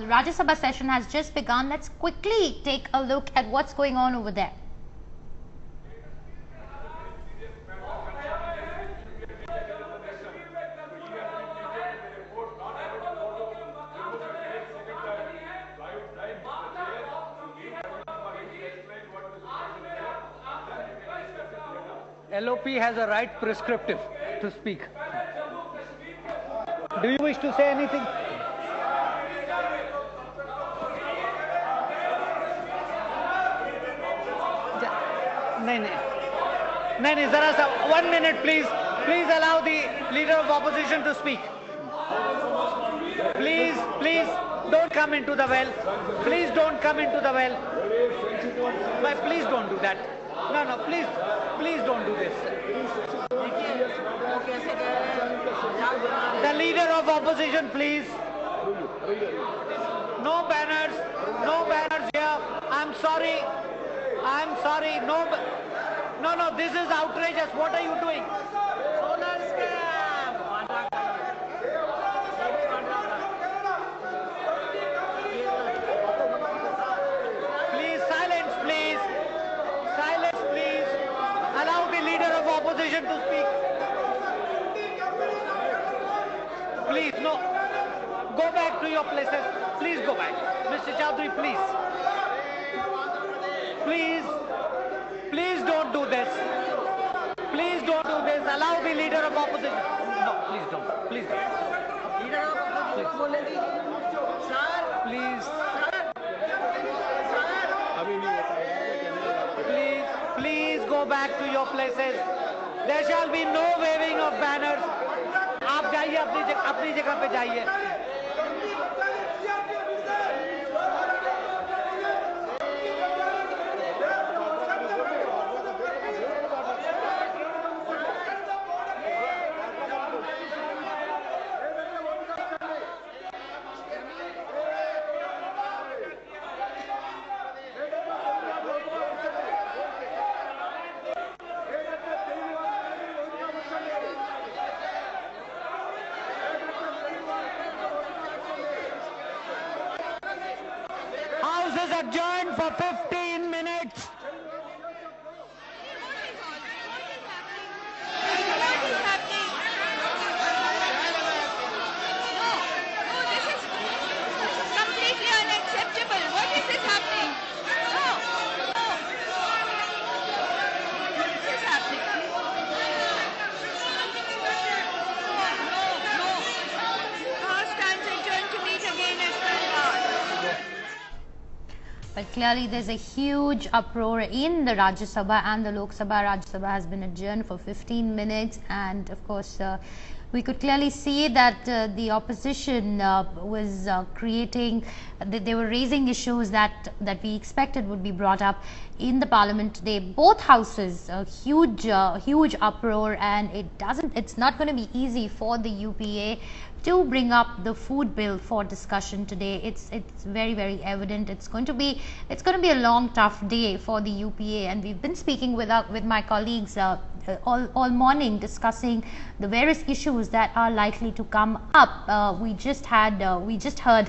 Rajya Sabha session has just begun. Let's quickly take a look at what's going on over there. LOP has a right prescriptive to speak. Do you wish to say anything? No, zara sa 1 minute please. Please allow the leader of opposition to speak. Please don't come into the well. Please don't come into the well. But please don't do that. No, please don't do this. The leader of opposition, please. No banners here. I'm sorry. No, this is outrageous. What are you doing? Please, silence, please. Silence, please. Allow the leader of opposition to speak. Please, no. Go back to your places. Please go back. Mr. Chaudhary, please. Please don't do this. Please don't do this. Allow the leader of opposition. No, please don't. Please don't. Leader of opposition. Please go back to your places. There shall be no waving of banners. आप जाइए अपनी जगह पे जाइए. House is adjourned for 15 minutes. But clearly there's a huge uproar in the Rajya Sabha and the Lok Sabha. Rajya Sabha has been adjourned for 15 minutes and of course we could clearly see that the opposition was they were raising issues that we expected would be brought up in the parliament today. Both houses, a huge uproar, and it's not going to be easy for the UPA to bring up the food bill for discussion today. It's very evident. It's going to be a long, tough day for the UPA, and we've been speaking with my colleagues all morning, discussing the various issues that are likely to come up. We just heard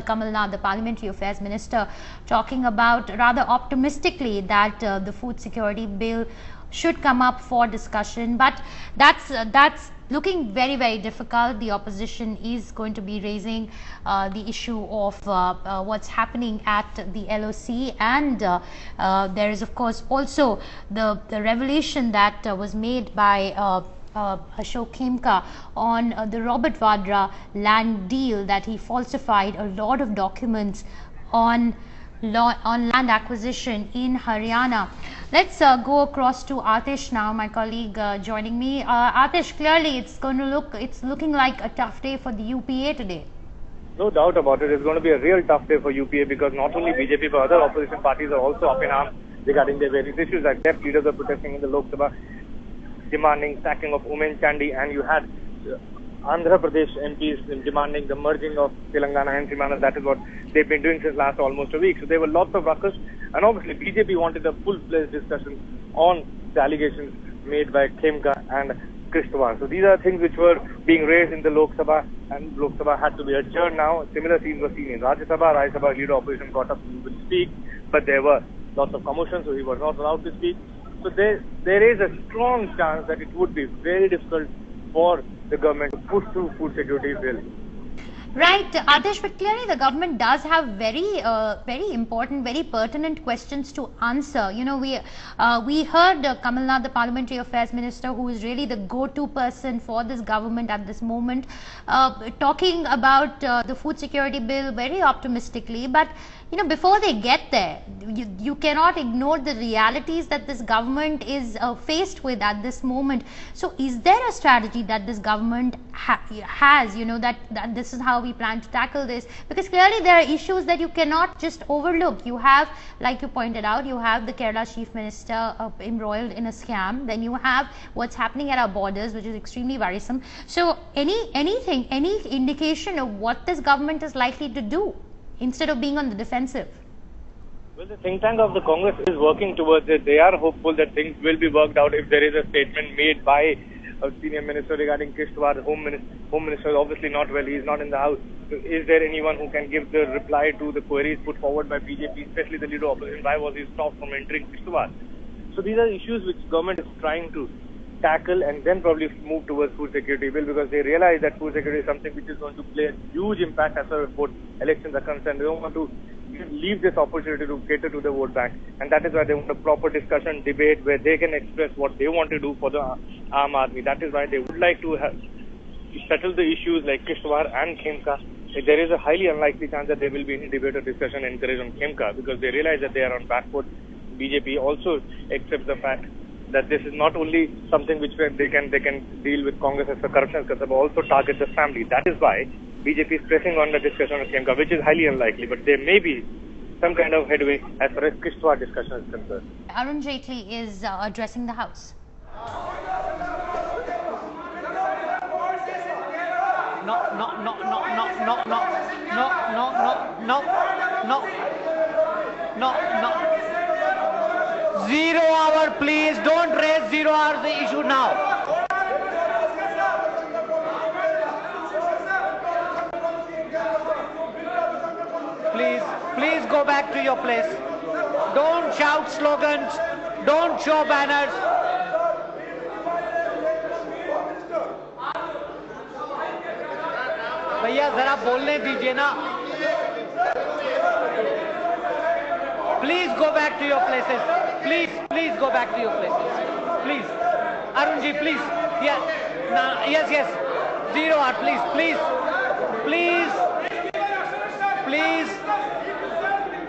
Kamal Nath, the Parliamentary Affairs Minister, talking about rather optimistically that the food security bill should come up for discussion, but that's looking very difficult. The opposition is going to be raising the issue of what's happening at the LOC, and there is of course also the revelation that was made by Ashok Khemka on the Robert Vadra land deal, that he falsified a lot of documents on land acquisition in Haryana. Let's go across to Atish now, my colleague joining me. Atish, clearly it's looking like a tough day for the UPA today. No doubt about it. It's going to be a real tough day for UPA, because not only BJP but other opposition parties are also up in arms regarding their various issues. Like left leaders are protesting in the Lok Sabha, demanding sacking of Umen Chandy, and you had Andhra Pradesh MPs demanding the merging of Telangana and Simana. That is what they've been doing since last almost a week. So there were lots of ruckus, and obviously BJP wanted a full-fledged discussion on the allegations made by Khemka and Kishtwar. So these are things which were being raised in the Lok Sabha and Lok Sabha had to be adjourned now. Similar scenes were seen in Rajya Sabha. Rajya Sabha leader opposition got up to speak, but there were lots of commotion, so he was not allowed to speak. So there is a strong chance that it would be very difficult for the government to push through food security bill. Right, Adesh, but clearly the government does have very important, very pertinent questions to answer. You know, we heard Kamal Nath, the Parliamentary Affairs Minister, who is really the go-to person for this government at this moment, talking about the food security bill very optimistically. But you know, before they get there, you cannot ignore the realities that this government is faced with at this moment. So, is there a strategy that this government has? You know, that this is how we plan to tackle this, because clearly there are issues that you cannot just overlook. You have, like you pointed out, you have the Kerala Chief Minister embroiled in a scam. Then you have what's happening at our borders, which is extremely worrisome. So, any indication of what this government is likely to do instead of being on the defensive? Well, the think tank of the Congress is working towards it. They are hopeful that things will be worked out if there is a statement made by a senior minister regarding Kishtwar. The Home Minister is obviously not well. He is not in the house. So is there anyone who can give the reply to the queries put forward by BJP, especially the leader of opposition? Why was he stopped from entering Kishtwar? So these are issues which government is trying to tackle and then probably move towards food security bill, because they realize that food security is something which is going to play a huge impact as far as vote elections are concerned. They don't want to leave this opportunity to cater to the vote bank, and that is why they want a proper discussion, debate, where they can express what they want to do for the Aam Aadmi. That is why they would like to settle the issues like Kishtwar and Khemka. There is a highly unlikely chance that there will be any debate or discussion encouraged on Khemka, because they realize that they are on back foot. BJP also accepts the fact that this is not only something which they can deal with Congress as a corruption, but also target the family. That is why BJP is pressing on the discussion of Khemka, which is highly unlikely, but there may be some kind of headway as far as Kishtwar discussion is concerned. Arun Jaitley is addressing the House. No. 0 hour, please. Don't raise 0 hour the issue now. Please go back to your place. Don't shout slogans. Don't show banners. भैया जरा बोलने दीजिए ना. Please go back to your places. Please go back to your places. Please. Arunji, please. Yeah. Yes. 0 hour, please. Please.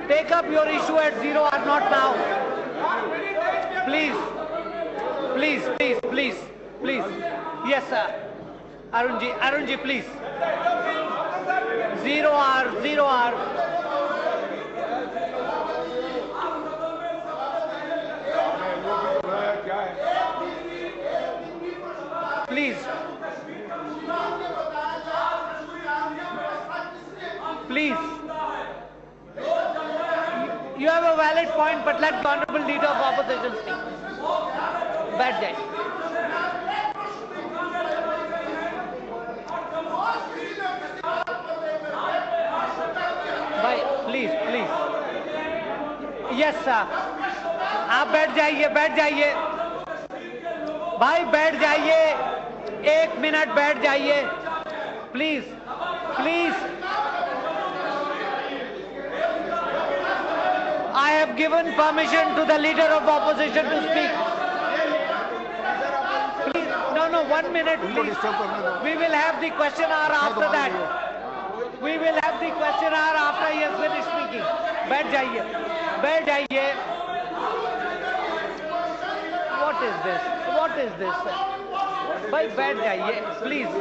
Take up your issue at 0 hour, not now. Please. Yes, sir. Arunji, please. 0 hour. Please. You have a valid point, but let the honorable leader of opposition speak. Bad day. Bhai, please. Yes, sir. आप बैठ जाइए. भाई बैठ जाइए. 1 minute बैठ जाइए. Please. I have given permission to the leader of opposition to speak. Please, no, 1 minute, please. We will have the question hour after that. We will have the question hour after he has finished speaking. बैठ जाइए. What is this? भाई बैठ जाइए. Please.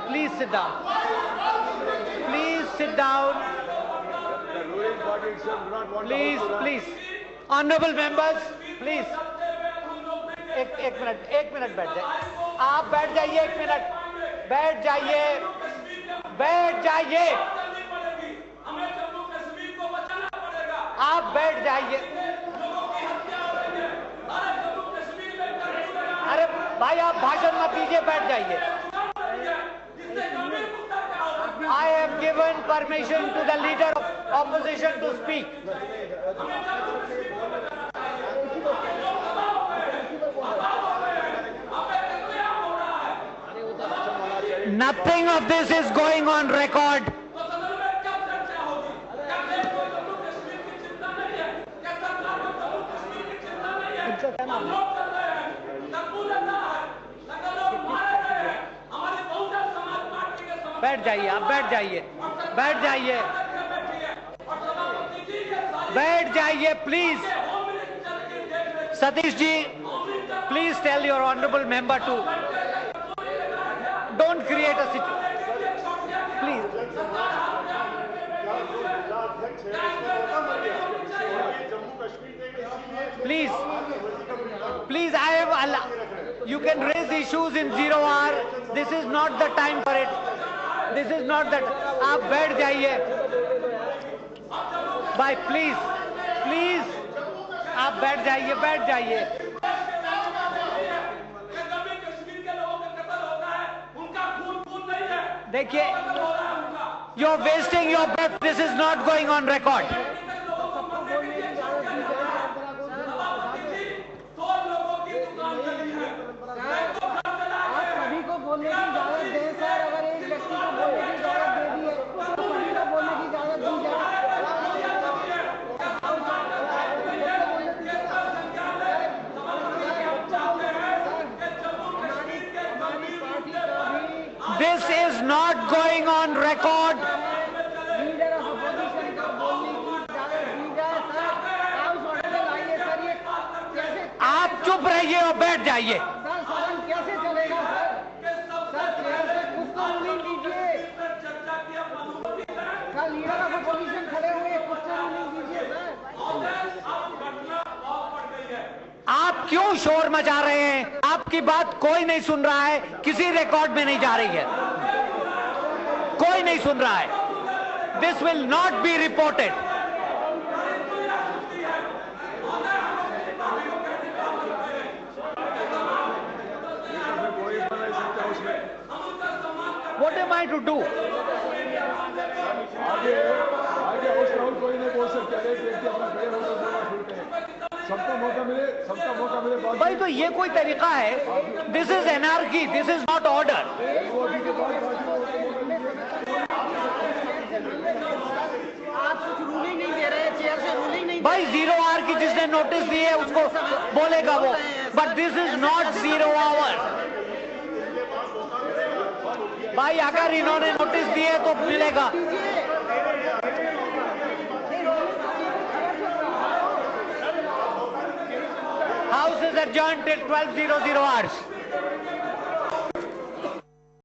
Please sit down. Please. Honorable members, please. एक minute बैठ जाइए. आप बैठ जाइए 1 मिनट. बैठ जाइए. आप बैठ जाइए. भाई आप भाषण मत दीजिए, बैठ जाइए। I have given permission to the leader of opposition to speak. Nothing of this is going on record. बैठ जाइए, आप बैठ जाइए, बैठ जाइए, बैठ जाइए please. Satish ji, please tell your honourable member to don't create a situation, please. Please, I have, you can raise issues in 0 hour. This is not the time for it. This is not that. आप बैठ जाइए भाई, please please आप बैठ जाइए, बैठ जाइए। देखिए, you are wasting your breath, this is not going on record. बोलने की इजाजत दें सर, अगर एक व्यक्ति को बोलने की इजाजत दे दी है तो सभी को बोलने की इजाजत दी जाए। This is not going on record. Leader of opposition को बोलने की इजाजत दी जाए सर। हाउस ऑर्डर लाइए सर, ये कैसे? आप चुप रहिए और बैठ जाइए। सर सदन कैसे चलेगा सर? सर चेयर से कुछ तो रूलिंग दीजिए सर, लीडर ऑफ अपोजिशन खड़े हुए, कुछ तो रूलिंग दीजिए सर। आप क्यों शोर मचा रहे हैं? आपकी बात कोई नहीं सुन रहा है, किसी रिकॉर्ड में नहीं जा रही है, कोई नहीं सुन रहा है। This will not be reported. What am I to do? आगे हाउस राउंड कोई नहीं बोल सकते, एक व्यक्ति अपना खड़े होकर बोलना शुरू करें, सबको मौका मिले, सबका मौका मिले। भाई तो ये कोई तरीका है? This is anarchy, this is not order. आप कुछ रूलिंग नहीं दे रहे, चेयर से रूलिंग नहीं। भाई 0 आवर की जिसने नोटिस दी है उसको बोलेगा वो, but this is not 0 hour. भाई अगर इन्होंने नोटिस दिए तो मिलेगा। House is adjourned till 12:00 hours.